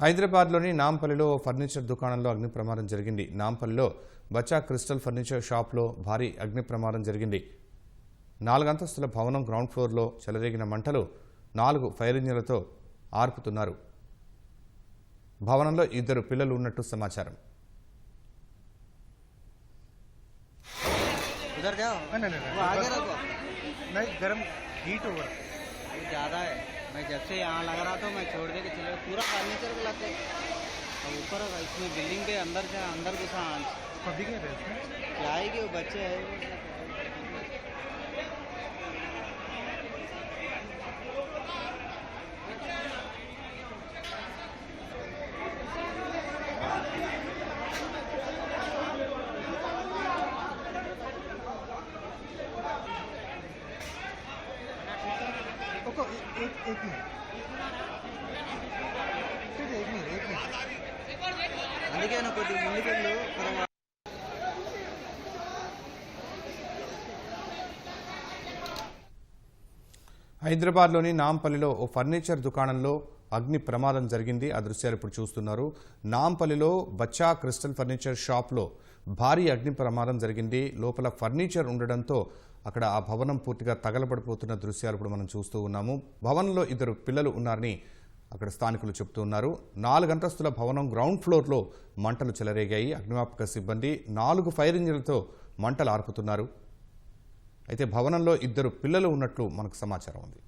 హైదరాబాద్లోని నాంపల్లిలో ఫర్నిచర్ దుకాణంలో అగ్ని ప్రమాదం జరిగింది. నాంపల్లిలో బచ్చా క్రిస్టల్ ఫర్నిచర్ షాప్లో భారీ అగ్ని ప్రమాదం జరిగింది. 4 అంతస్తుల భవనం గ్రౌండ్ ఫ్లోర్లో చెలరేగిన మంటలు 4 ఫైర్ ఇంజిన్లతో ఆర్పుతున్నారు. భవనంలో 2 పిల్లలు ఉన్నట్టు సమాచారం. मैं जब से यहाँ लग रहा था मैं छोड़ दे के चले पूरा फर्नीचर को लगते ऊपर इसमें बिल्डिंग के अंदर से अंदर घुसा क्या है कि वो बच्चे है एक मिनट అందుకే కొద్ది ముందుకెళ్ళు హైదరాబాద్లోని నాంపల్లిలో ఓ ఫర్నిచర్ దుకాణంలో అగ్ని ప్రమాదం జరిగింది. ఆ దృశ్యాలు ఇప్పుడు చూస్తున్నారు. నాంపల్లిలో బచ్చా క్రిస్టల్ ఫర్నిచర్ షాప్లో భారీ అగ్ని ప్రమాదం జరిగింది. లోపల ఫర్నిచర్ ఉండడంతో అక్కడ ఆ భవనం పూర్తిగా తగలబడిపోతున్న దృశ్యాలు ఇప్పుడు మనం చూస్తూ ఉన్నాము. భవనంలో 2 పిల్లలు ఉన్నారని అక్కడ స్థానికులు చెబుతూ ఉన్నారు. 4 అంతస్తుల భవనం గ్రౌండ్ ఫ్లోర్లో మంటలు చెలరేగాయి. అగ్నిమాపక సిబ్బంది 4 ఫైర్ ఇంజిన్లతో మంటలు ఆర్పుతున్నారు. అయితే భవనంలో 2 పిల్లలు ఉన్నట్లు మనకు సమాచారం ఉంది.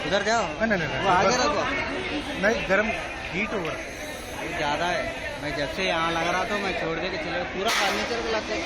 उधर जाओ वो आगे रखो नहीं गर्म हीट हो रहा ज़्यादा है मैं जब से यहाँ लग रहा था मैं छोड़ दे के चले पूरा फर्नीचर को लगते